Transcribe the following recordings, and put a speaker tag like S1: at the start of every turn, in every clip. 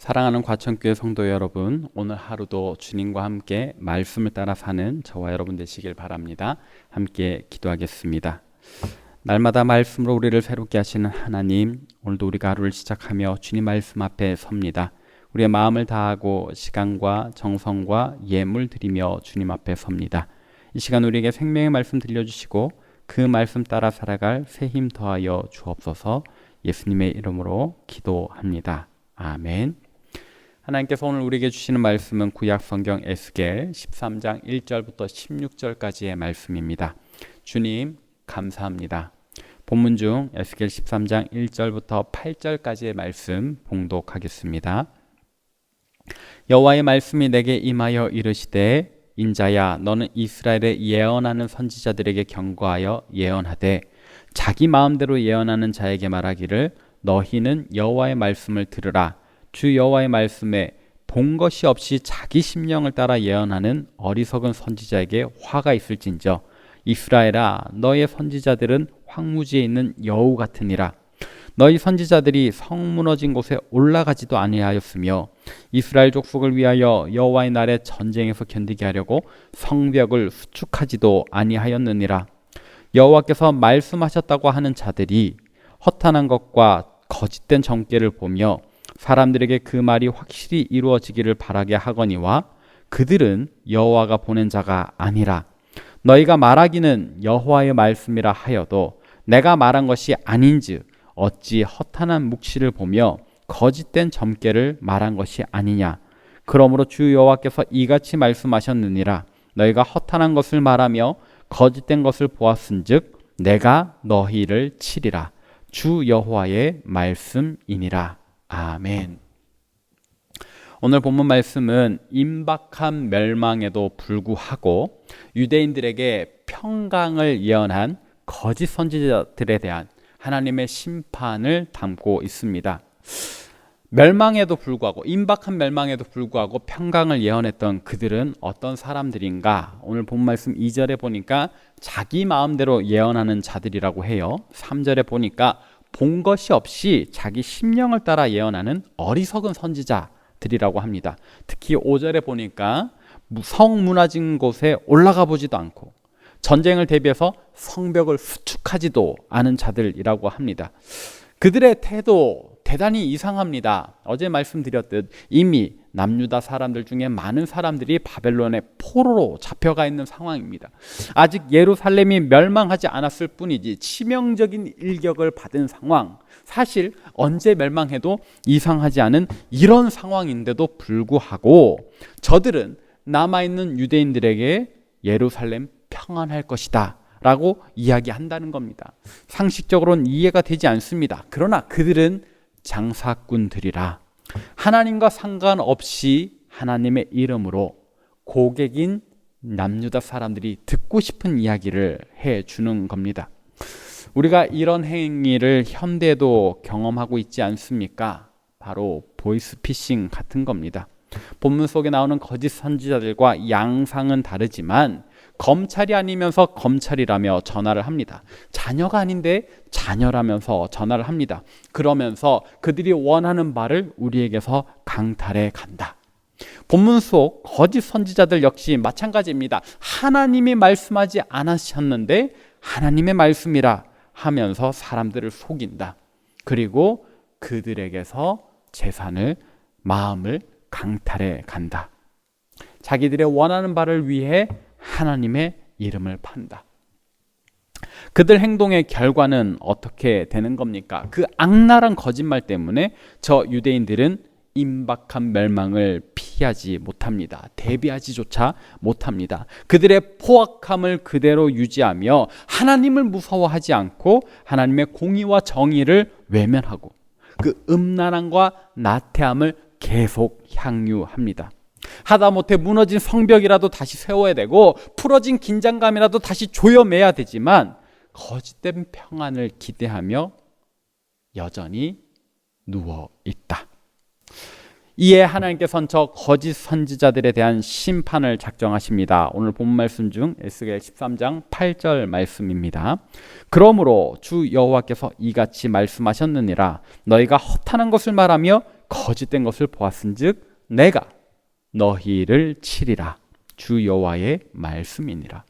S1: 사랑하는 과천교회 성도 여러분, 오늘 하루도 주님과 함께 말씀을 따라 사는 저와 여러분 되시길 바랍니다. 함께 기도하겠습니다. 날마다 말씀으로 우리를 새롭게 하시는 하나님, 오늘도 우리가 하루를 시작하며 주님 말씀 앞에 섭니다. 우리의 마음을 다하고 시간과 정성과 예물 드리며 주님 앞에 섭니다. 이 시간 우리에게 생명의 말씀 들려주시고 그 말씀 따라 살아갈 새 힘 더하여 주옵소서. 예수님의 이름으로 기도합니다. 아멘. 하나님께서 오늘 우리에게 주시는 말씀은 구약 성경 에스겔 13장 1절부터 16절까지의 말씀입니다. 주님 감사합니다. 본문 중 에스겔 13장 1절부터 8절까지의 말씀 봉독하겠습니다. 여호와의 말씀이 내게 임하여 이르시되 인자야 너는 이스라엘에 예언하는 선지자들에게 경고하여 예언하되 자기 마음대로 예언하는 자에게 말하기를 너희는 여호와의 말씀을 들으라. 주 여호와의 말씀에 본 것이 없이 자기 심령을 따라 예언하는 어리석은 선지자에게 화가 있을진저 이스라엘아 너의 선지자들은 황무지에 있는 여우 같으니라. 너희 선지자들이 성 무너진 곳에 올라가지도 아니하였으며 이스라엘 족속을 위하여 여호와의 날에 전쟁에서 견디게 하려고 성벽을 수축하지도 아니하였느니라. 여호와께서 말씀하셨다고 하는 자들이 허탄한 것과 거짓된 정죄를 보며 사람들에게 그 말이 확실히 이루어지기를 바라게 하거니와 그들은 여호와가 보낸 자가 아니라. 너희가 말하기는 여호와의 말씀이라 하여도 내가 말한 것이 아닌즉 어찌 허탄한 묵시를 보며 거짓된 점괘를 말한 것이 아니냐. 그러므로 주 여호와께서 이같이 말씀하셨느니라. 너희가 허탄한 것을 말하며 거짓된 것을 보았은즉 내가 너희를 치리라. 주 여호와의 말씀이니라. 아멘. 오늘 본문 말씀은 임박한 멸망에도 불구하고 유대인들에게 평강을 예언한 거짓 선지자들에 대한 하나님의 심판을 담고 있습니다. 멸망에도 불구하고 임박한 멸망에도 불구하고 평강을 예언했던 그들은 어떤 사람들인가? 오늘 본 말씀 2절에 보니까 자기 마음대로 예언하는 자들이라고 해요. 3절에 보니까 본 것이 없이 자기 심령을 따라 예언하는 어리석은 선지자들이라고 합니다. 특히 5절에 보니까 성 무너진 곳에 올라가 보지도 않고 전쟁을 대비해서 성벽을 수축하지도 않은 자들이라고 합니다. 그들의 태도 대단히 이상합니다. 어제 말씀드렸듯 이미 남유다 사람들 중에 많은 사람들이 바벨론의 포로로 잡혀가 있는 상황입니다. 아직 예루살렘이 멸망하지 않았을 뿐이지 치명적인 일격을 받은 상황, 사실 언제 멸망해도 이상하지 않은 이런 상황인데도 불구하고 저들은 남아있는 유대인들에게 예루살렘 평안할 것이다 라고 이야기한다는 겁니다. 상식적으로는 이해가 되지 않습니다. 그러나 그들은 장사꾼들이라 하나님과 상관없이 하나님의 이름으로 고객인 남유다 사람들이 듣고 싶은 이야기를 해주는 겁니다. 우리가 이런 행위를 현대에도 경험하고 있지 않습니까? 바로 보이스피싱 같은 겁니다. 본문 속에 나오는 거짓 선지자들과 양상은 다르지만 검찰이 아니면서 검찰이라며 전화를 합니다. 자녀가 아닌데 자녀라면서 전화를 합니다. 그러면서 그들이 원하는 바를 우리에게서 강탈해 간다. 본문 속 거짓 선지자들 역시 마찬가지입니다. 하나님이 말씀하지 않으셨는데 하나님의 말씀이라 하면서 사람들을 속인다. 그리고 그들에게서 재산을, 마음을 강탈해 간다. 자기들의 원하는 바를 위해 하나님의 이름을 판다. 그들 행동의 결과는 어떻게 되는 겁니까? 그 악랄한 거짓말 때문에 저 유대인들은 임박한 멸망을 피하지 못합니다. 대비하지조차 못합니다. 그들의 포악함을 그대로 유지하며 하나님을 무서워하지 않고 하나님의 공의와 정의를 외면하고 그 음란함과 나태함을 계속 향유합니다. 하다못해 무너진 성벽이라도 다시 세워야 되고 풀어진 긴장감이라도 다시 조여매야 되지만 거짓된 평안을 기대하며 여전히 누워있다. 이에 하나님께서는 저 거짓 선지자들에 대한 심판을 작정하십니다. 오늘 본 말씀 중 에스겔 13장 8절 말씀입니다. 그러므로 주 여호와께서 이같이 말씀하셨느니라. 너희가 허탄한 것을 말하며 거짓된 것을 보았은즉 내가 너희를 치리라. 주 여호와의 말씀이니라.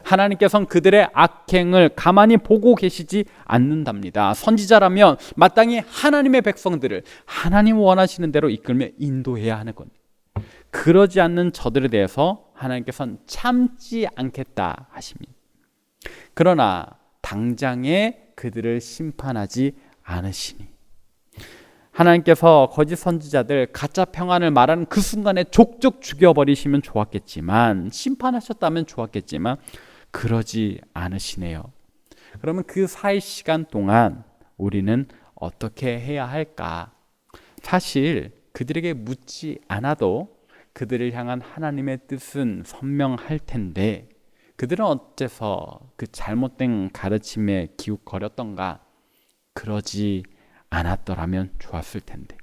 S1: 하나님께서는 그들의 악행을 가만히 보고 계시지 않는답니다. 선지자라면 마땅히 하나님의 백성들을 하나님 원하시는 대로 이끌며 인도해야 하는 겁니다. 그러지 않는 저들에 대해서 하나님께서는 참지 않겠다 하십니다. 그러나 당장에 그들을 심판하지 않으시니 하나님께서 거짓 선지자들 가짜 평안을 말하는 그 순간에 족족 죽여버리시면 좋았겠지만, 심판하셨다면 좋았겠지만 그러지 않으시네요. 그러면 그 4일 동안 우리는 어떻게 해야 할까? 사실 그들에게 묻지 않아도 그들을 향한 하나님의 뜻은 선명할 텐데 그들은 어째서 그 잘못된 가르침에 기웃거렸던가? 그러지 않았더라면 좋았을 텐데,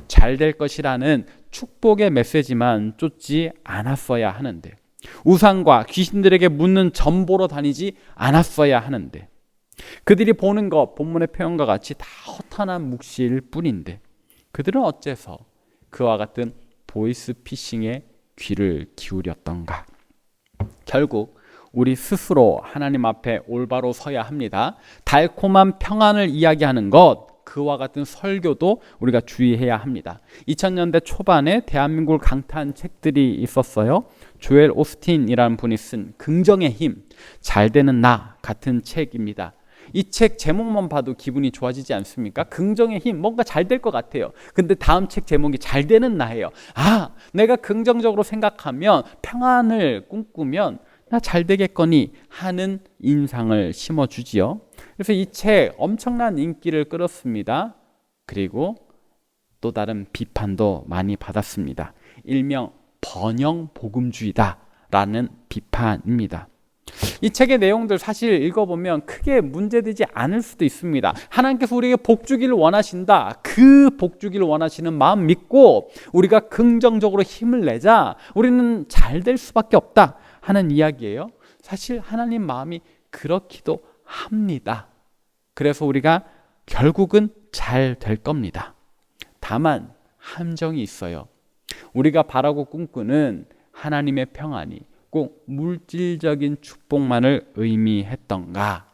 S1: 잘 될 것이라는 축복의 메시지만 쫓지 않았어야 하는데, 우상과 귀신들에게 묻는 전보로 다니지 않았어야 하는데, 그들이 보는 것 본문의 표현과 같이 다 허탄한 묵시일 뿐인데 그들은 어째서 그와 같은 보이스피싱에 귀를 기울였던가? 결국 우리 스스로 하나님 앞에 올바로 서야 합니다. 달콤한 평안을 이야기하는 것, 그와 같은 설교도 우리가 주의해야 합니다. 2000년대 초반에 대한민국을 강타한 책들이 있었어요. 조엘 오스틴이라는 분이 쓴 긍정의 힘, 잘 되는 나 같은 책입니다. 이 책 제목만 봐도 기분이 좋아지지 않습니까? 긍정의 힘, 뭔가 잘 될 것 같아요. 근데 다음 책 제목이 잘 되는 나예요. 아, 내가 긍정적으로 생각하면, 평안을 꿈꾸면 나 잘 되겠거니 하는 인상을 심어주지요. 그래서 이 책 엄청난 인기를 끌었습니다. 그리고 또 다른 비판도 많이 받았습니다. 일명 번영 복음주의다라는 비판입니다. 이 책의 내용들 사실 읽어보면 크게 문제되지 않을 수도 있습니다. 하나님께서 우리에게 복 주기를 원하신다. 그 복 주기를 원하시는 마음 믿고 우리가 긍정적으로 힘을 내자 우리는 잘 될 수밖에 없다 하는 이야기예요. 사실 하나님 마음이 그렇기도 합니다. 그래서 우리가 결국은 잘 될 겁니다. 다만 함정이 있어요. 우리가 바라고 꿈꾸는 하나님의 평안이 꼭 물질적인 축복만을 의미했던가?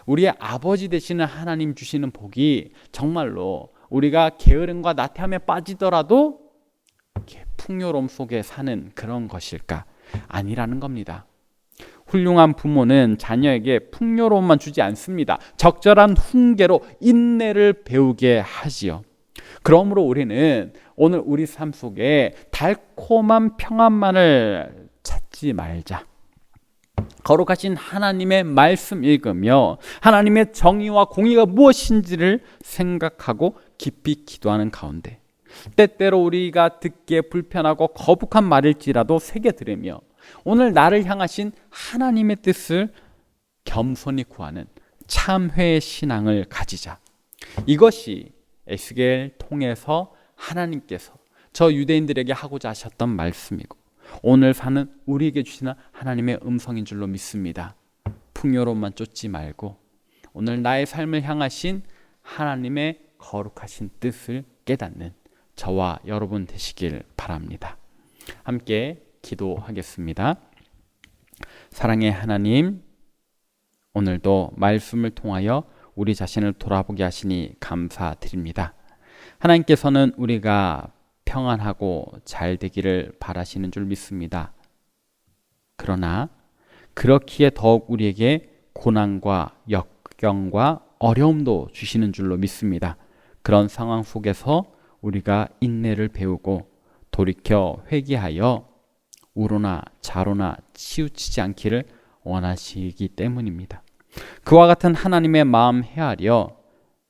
S1: 우리의 아버지 되시는 하나님 주시는 복이 정말로 우리가 게으름과 나태함에 빠지더라도 풍요로움 속에 사는 그런 것일까? 아니라는 겁니다. 훌륭한 부모는 자녀에게 풍요로움만 주지 않습니다. 적절한 훈계로 인내를 배우게 하지요. 그러므로 우리는 오늘 우리 삶 속에 달콤한 평안만을 찾지 말자. 거룩하신 하나님의 말씀 읽으며 하나님의 정의와 공의가 무엇인지를 생각하고 깊이 기도하는 가운데 때때로 우리가 듣기에 불편하고 거북한 말일지라도 새겨 들으며 오늘 나를 향하신 하나님의 뜻을 겸손히 구하는 참회의 신앙을 가지자. 이것이 에스겔 통해서 하나님께서 저 유대인들에게 하고자 하셨던 말씀이고 오늘 사는 우리에게 주시는 하나님의 음성인 줄로 믿습니다. 풍요로움만 쫓지 말고 오늘 나의 삶을 향하신 하나님의 거룩하신 뜻을 깨닫는 저와 여러분 되시길 바랍니다. 함께 기도하겠습니다. 사랑의 하나님, 오늘도 말씀을 통하여 우리 자신을 돌아보게 하시니 감사드립니다. 하나님께서는 우리가 평안하고 잘 되기를 바라시는 줄 믿습니다. 그러나 그렇기에 더욱 우리에게 고난과 역경과 어려움도 주시는 줄로 믿습니다. 그런 상황 속에서 우리가 인내를 배우고 돌이켜 회개하여 우로나 좌로나 치우치지 않기를 원하시기 때문입니다. 그와 같은 하나님의 마음 헤아려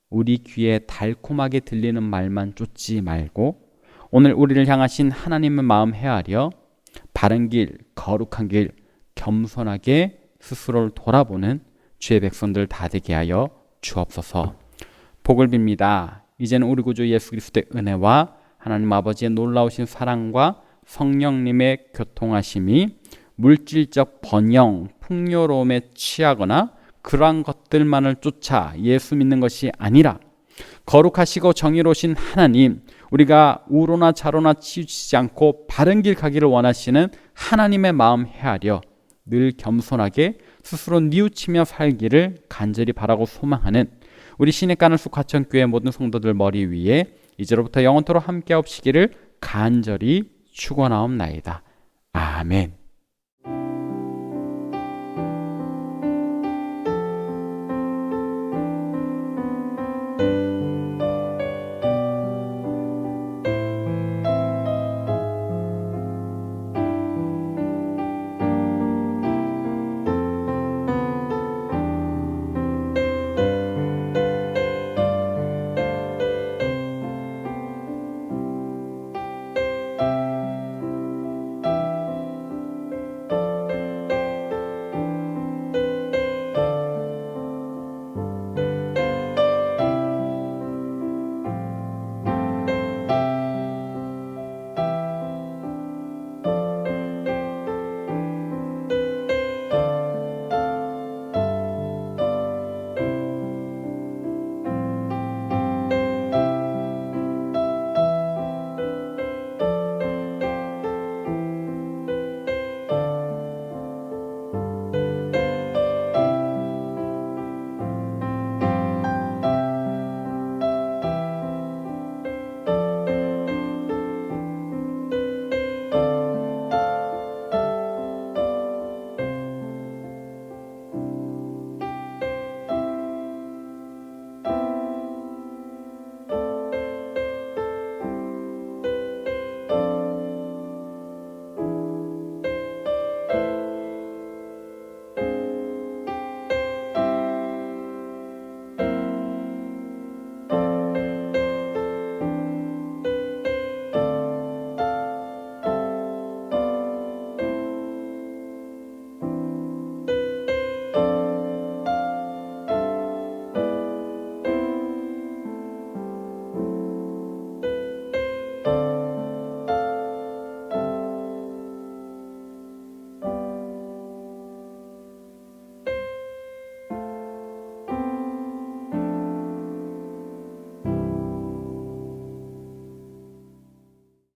S1: 우리 귀에 달콤하게 들리는 말만 쫓지 말고 오늘 우리를 향하신 하나님의 마음 헤아려 바른 길, 거룩한 길, 겸손하게 스스로를 돌아보는 주의 백성들 다 되게 하여 주옵소서. 복을 빕니다. 이제는 우리 구주 예수 그리스도의 은혜와 하나님 아버지의 놀라우신 사랑과 성령님의 교통하심이 물질적 번영, 풍요로움에 취하거나 그러한 것들만을 쫓아 예수 믿는 것이 아니라 거룩하시고 정의로우신 하나님, 우리가 우로나 좌로나 치우치지 않고 바른 길 가기를 원하시는 하나님의 마음 헤아려 늘 겸손하게 스스로 뉘우치며 살기를 간절히 바라고 소망하는 우리 시내가늘수 과천교회 모든 성도들 머리 위에 이제로부터 영원토록 함께하옵시기를 간절히 축원하옵나이다. 아멘.